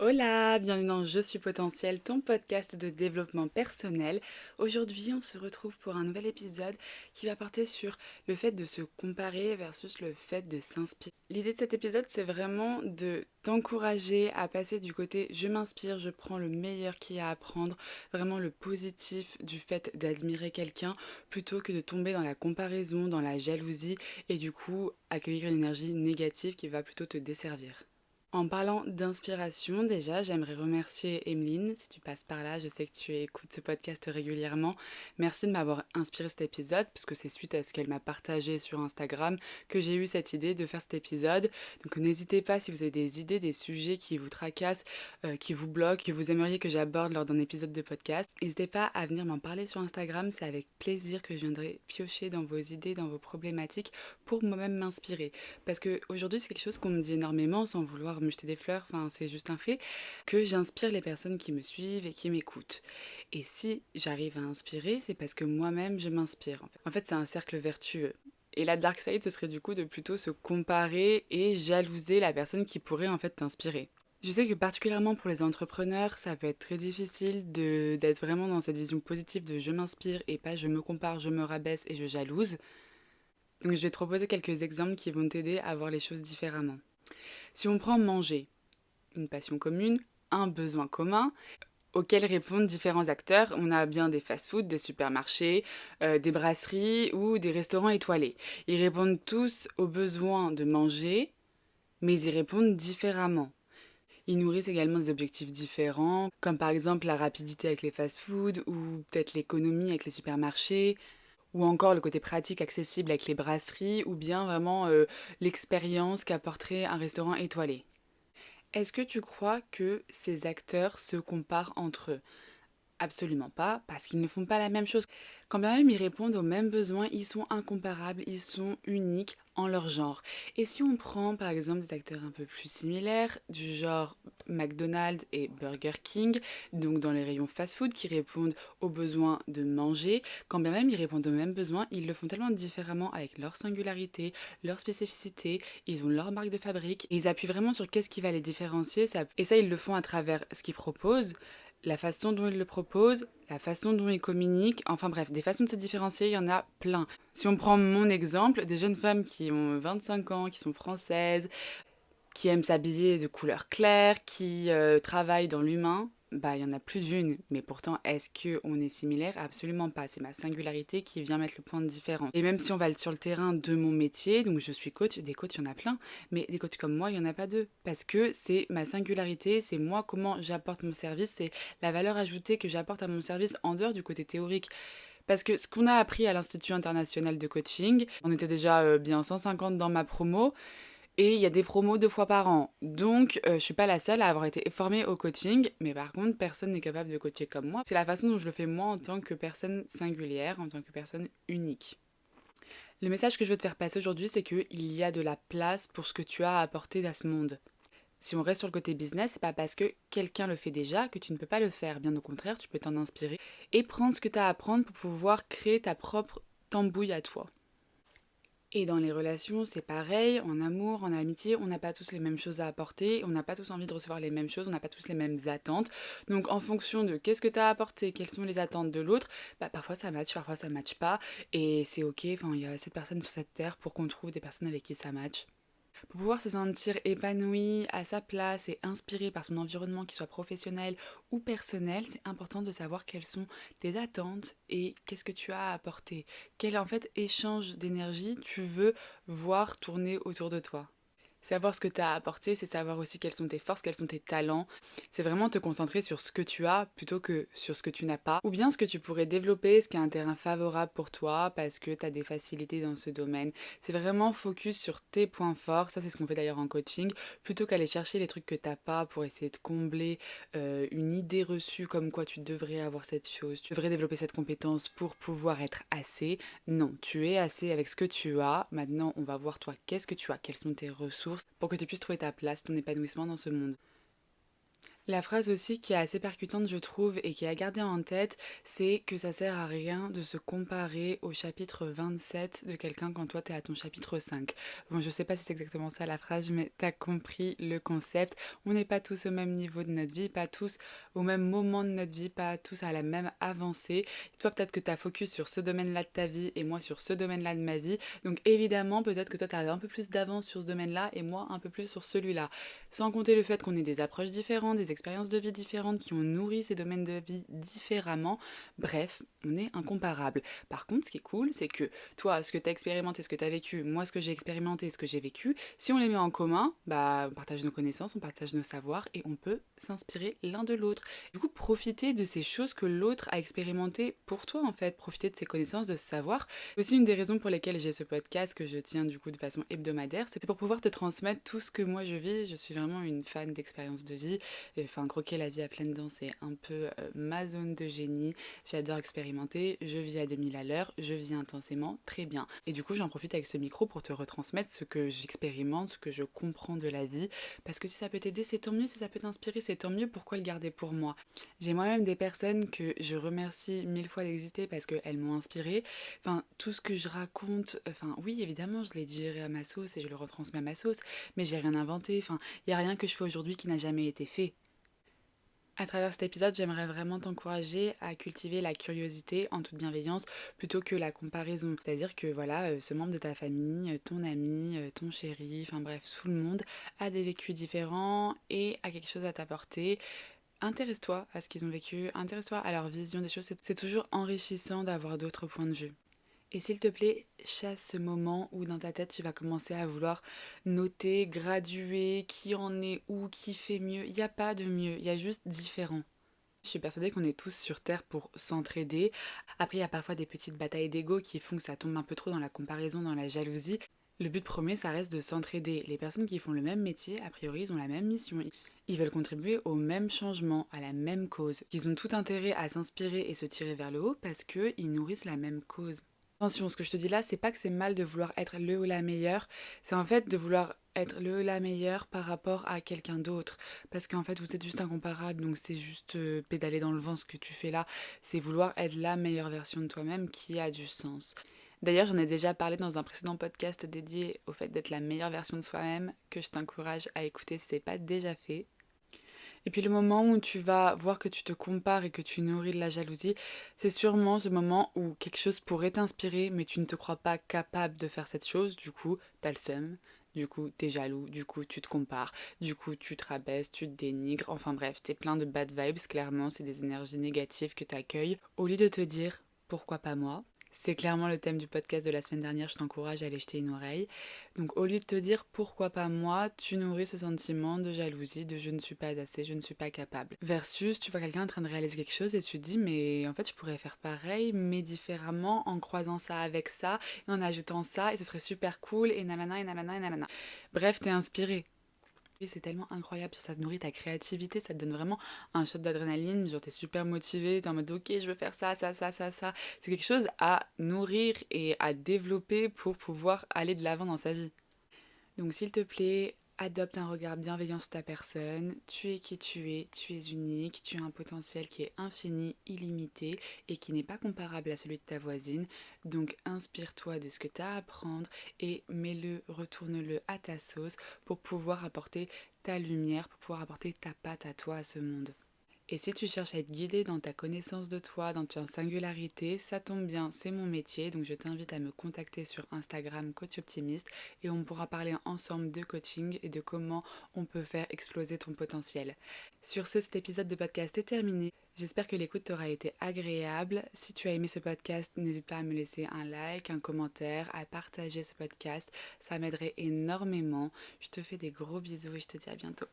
Hola, bienvenue dans Je suis potentiel, ton podcast de développement personnel. Aujourd'hui, on se retrouve pour un nouvel épisode qui va porter sur le fait de se comparer versus le fait de s'inspirer. L'idée de cet épisode, c'est vraiment de t'encourager à passer du côté je m'inspire, je prends le meilleur qu'il y a à prendre, vraiment le positif du fait d'admirer quelqu'un, plutôt que de tomber dans la comparaison, dans la jalousie et du coup accueillir une énergie négative qui va plutôt te desservir. En parlant d'inspiration, déjà, j'aimerais remercier Emeline. Si tu passes par là, je sais que tu écoutes ce podcast régulièrement. Merci de m'avoir inspiré cet épisode, puisque c'est suite à ce qu'elle m'a partagé sur Instagram que j'ai eu cette idée de faire cet épisode. Donc n'hésitez pas si vous avez des idées, des sujets qui vous tracassent, qui vous bloquent, que vous aimeriez que j'aborde lors d'un épisode de podcast. N'hésitez pas à venir m'en parler sur Instagram, c'est avec plaisir que je viendrai piocher dans vos idées, dans vos problématiques, pour moi-même m'inspirer. Parce qu'aujourd'hui, c'est quelque chose qu'on me dit énormément sans vouloir me jeter des fleurs, enfin, c'est juste un fait, que j'inspire les personnes qui me suivent et qui m'écoutent. Et si j'arrive à inspirer, c'est parce que moi-même, je m'inspire. En fait, c'est un cercle vertueux. Et la dark side, ce serait du coup de plutôt se comparer et jalouser la personne qui pourrait en fait t'inspirer. Je sais que particulièrement pour les entrepreneurs, ça peut être très difficile d'être vraiment dans cette vision positive de je m'inspire et pas je me compare, je me rabaisse et je jalouse. Donc je vais te proposer quelques exemples qui vont t'aider à voir les choses différemment. Si on prend manger, une passion commune, un besoin commun, auquel répondent différents acteurs, on a bien des fast-foods, des supermarchés, des brasseries ou des restaurants étoilés. Ils répondent tous aux besoins de manger, mais ils répondent différemment. Ils nourrissent également des objectifs différents, comme par exemple la rapidité avec les fast-foods ou peut-être l'économie avec les supermarchés, ou encore le côté pratique, accessible avec les brasseries, ou bien vraiment l'expérience qu'apporterait un restaurant étoilé. Est-ce que tu crois que ces acteurs se comparent entre eux? Absolument pas, parce qu'ils ne font pas la même chose. Quand bien même ils répondent aux mêmes besoins, ils sont incomparables, ils sont uniques en leur genre. Et si on prend par exemple des acteurs un peu plus similaires, du genre McDonald's et Burger King, donc dans les rayons fast-food qui répondent aux besoins de manger, quand bien même ils répondent aux mêmes besoins, ils le font tellement différemment avec leur singularité, leur spécificité, ils ont leur marque de fabrique, et ils appuient vraiment sur qu'est-ce qui va les différencier, et ça ils le font à travers ce qu'ils proposent, la façon dont ils le proposent, la façon dont ils communiquent, enfin bref, des façons de se différencier, il y en a plein. Si on prend mon exemple, des jeunes femmes qui ont 25 ans, qui sont françaises, qui aiment s'habiller de couleurs claires, qui travaillent dans l'humain, bah il y en a plus d'une. Mais pourtant, est-ce que on est similaire? Absolument pas. C'est ma singularité qui vient mettre le point de différence. Et même si on va sur le terrain de mon métier, donc je suis coach, des coachs il y en a plein, mais des coachs comme moi, il y en a pas deux. Parce que c'est ma singularité, c'est moi comment j'apporte mon service, c'est la valeur ajoutée que j'apporte à mon service en dehors du côté théorique. Parce que ce qu'on a appris à l'Institut international de coaching, on était déjà bien 150 dans ma promo, et il y a des promos 2 fois par an. Donc, je suis pas la seule à avoir été formée au coaching, mais par contre, personne n'est capable de coacher comme moi. C'est la façon dont je le fais moi en tant que personne singulière, en tant que personne unique. Le message que je veux te faire passer aujourd'hui, c'est qu'il y a de la place pour ce que tu as à apporter à ce monde. Si on reste sur le côté business, c'est pas parce que quelqu'un le fait déjà que tu ne peux pas le faire. Bien au contraire, tu peux t'en inspirer et prendre ce que tu as à apprendre pour pouvoir créer ta propre tambouille à toi. Et dans les relations, c'est pareil, en amour, en amitié, on n'a pas tous les mêmes choses à apporter, on n'a pas tous envie de recevoir les mêmes choses, on n'a pas tous les mêmes attentes. Donc en fonction de qu'est-ce que tu as apporté, quelles sont les attentes de l'autre, bah parfois ça match, parfois ça match pas, et c'est ok, enfin il y a cette personne sur cette terre pour qu'on trouve des personnes avec qui ça match. Pour pouvoir se sentir épanoui, à sa place et inspiré par son environnement, qu'il soit professionnel ou personnel, c'est important de savoir quelles sont tes attentes et qu'est-ce que tu as à apporter. Quel en fait échange d'énergie tu veux voir tourner autour de toi. Savoir ce que tu as à apporter, c'est savoir aussi quelles sont tes forces, quels sont tes talents. C'est vraiment te concentrer sur ce que tu as plutôt que sur ce que tu n'as pas. Ou bien ce que tu pourrais développer, ce qui est un terrain favorable pour toi parce que tu as des facilités dans ce domaine. C'est vraiment focus sur tes points forts. Ça, c'est ce qu'on fait d'ailleurs en coaching. Plutôt qu'aller chercher les trucs que t'as pas pour essayer de combler une idée reçue comme quoi tu devrais avoir cette chose. Tu devrais développer cette compétence pour pouvoir être assez. Non, tu es assez avec ce que tu as. Maintenant, on va voir toi, qu'est-ce que tu as, quelles sont tes ressources pour que tu puisses trouver ta place, ton épanouissement dans ce monde. La phrase aussi qui est assez percutante, je trouve, et qui est à garder en tête, c'est que ça sert à rien de se comparer au chapitre 27 de quelqu'un quand toi t'es à ton chapitre 5. Bon, je sais pas si c'est exactement ça la phrase, mais t'as compris le concept. On n'est pas tous au même niveau de notre vie, pas tous au même moment de notre vie, pas tous à la même avancée. Toi, peut-être que t'as focus sur ce domaine-là de ta vie et moi sur ce domaine-là de ma vie. Donc évidemment, peut-être que toi t'as un peu plus d'avance sur ce domaine-là et moi un peu plus sur celui-là. Sans compter le fait qu'on ait des approches différentes, des expériences de vie différentes qui ont nourri ces domaines de vie différemment. Bref, on est incomparables. Par contre, ce qui est cool, c'est que toi, ce que tu as expérimenté, ce que tu as vécu, moi, ce que j'ai expérimenté, ce que j'ai vécu, si on les met en commun, bah, on partage nos connaissances, on partage nos savoirs et on peut s'inspirer l'un de l'autre. Du coup, profiter de ces choses que l'autre a expérimentées pour toi, en fait. Profiter de ses connaissances, de ce savoir. C'est aussi une des raisons pour lesquelles j'ai ce podcast que je tiens du coup de façon hebdomadaire. C'est pour pouvoir te transmettre tout ce que moi je vis. Je suis vraiment une fan d'expériences de vie. Enfin, croquer la vie à pleines dents, c'est un peu ma zone de génie. J'adore expérimenter, je vis à 2000 à l'heure, je vis intensément, très bien. Et du coup, j'en profite avec ce micro pour te retransmettre ce que j'expérimente, ce que je comprends de la vie. Parce que si ça peut t'aider, c'est tant mieux. Si ça peut t'inspirer, c'est tant mieux. Pourquoi le garder pour moi? J'ai moi-même des personnes que je remercie mille fois d'exister parce qu'elles m'ont inspirée. Enfin, tout ce que je raconte, enfin, oui, évidemment, je l'ai digéré à ma sauce et je le retransmets à ma sauce, mais j'ai rien inventé. Enfin, il n'y a rien que je fais aujourd'hui qui n'a jamais été fait. À travers cet épisode, j'aimerais vraiment t'encourager à cultiver la curiosité en toute bienveillance plutôt que la comparaison. C'est-à-dire que voilà, ce membre de ta famille, ton ami, ton chéri, enfin bref, tout le monde a des vécus différents et a quelque chose à t'apporter. Intéresse-toi à ce qu'ils ont vécu, intéresse-toi à leur vision des choses. C'est toujours enrichissant d'avoir d'autres points de vue. Et s'il te plaît, chasse ce moment où dans ta tête tu vas commencer à vouloir noter, graduer, qui en est où, qui fait mieux. Il n'y a pas de mieux, il y a juste différent. Je suis persuadée qu'on est tous sur Terre pour s'entraider. Après, il y a parfois des petites batailles d'ego qui font que ça tombe un peu trop dans la comparaison, dans la jalousie. Le but premier, ça reste de s'entraider. Les personnes qui font le même métier, a priori, ils ont la même mission. Ils veulent contribuer au même changement, à la même cause. Ils ont tout intérêt à s'inspirer et se tirer vers le haut parce qu'ils nourrissent la même cause. Attention, ce que je te dis là, c'est pas que c'est mal de vouloir être le ou la meilleure, c'est en fait de vouloir être le ou la meilleure par rapport à quelqu'un d'autre. Parce qu'en fait, vous êtes juste incomparable, donc c'est juste pédaler dans le vent ce que tu fais là. C'est vouloir être la meilleure version de toi-même qui a du sens. D'ailleurs, j'en ai déjà parlé dans un précédent podcast dédié au fait d'être la meilleure version de soi-même, que je t'encourage à écouter si c'est pas déjà fait. Et puis le moment où tu vas voir que tu te compares et que tu nourris de la jalousie, c'est sûrement ce moment où quelque chose pourrait t'inspirer, mais tu ne te crois pas capable de faire cette chose, du coup, t'as le seum, du coup, t'es jaloux, du coup, tu te compares, du coup, tu te rabaisses, tu te dénigres, enfin bref, t'es plein de bad vibes, clairement, c'est des énergies négatives que t'accueilles. Au lieu de te dire, pourquoi pas moi? C'est clairement le thème du podcast de la semaine dernière, je t'encourage à aller jeter une oreille. Donc au lieu de te dire pourquoi pas moi, tu nourris ce sentiment de jalousie, de je ne suis pas assez, je ne suis pas capable. Versus tu vois quelqu'un en train de réaliser quelque chose et tu te dis mais en fait je pourrais faire pareil mais différemment en croisant ça avec ça et en ajoutant ça et ce serait super cool et nanana et nanana et nanana. Bref, t'es inspiré. Et c'est tellement incroyable, ça te nourrit ta créativité, ça te donne vraiment un shot d'adrénaline, genre t'es super motivé, t'es en mode ok je veux faire ça, ça, ça, ça, ça. C'est quelque chose à nourrir et à développer pour pouvoir aller de l'avant dans sa vie. Donc s'il te plaît, adopte un regard bienveillant sur ta personne. Tu es qui tu es unique, tu as un potentiel qui est infini, illimité et qui n'est pas comparable à celui de ta voisine. Donc inspire-toi de ce que tu as à apprendre et mets-le, retourne-le à ta sauce pour pouvoir apporter ta lumière, pour pouvoir apporter ta patte à toi, à ce monde. Et si tu cherches à être guidé dans ta connaissance de toi, dans ta singularité, ça tombe bien, c'est mon métier, donc je t'invite à me contacter sur Instagram Coach Optimiste et on pourra parler ensemble de coaching et de comment on peut faire exploser ton potentiel. Sur ce, cet épisode de podcast est terminé. J'espère que l'écoute t'aura été agréable. Si tu as aimé ce podcast, n'hésite pas à me laisser un like, un commentaire, à partager ce podcast. Ça m'aiderait énormément. Je te fais des gros bisous et je te dis à bientôt.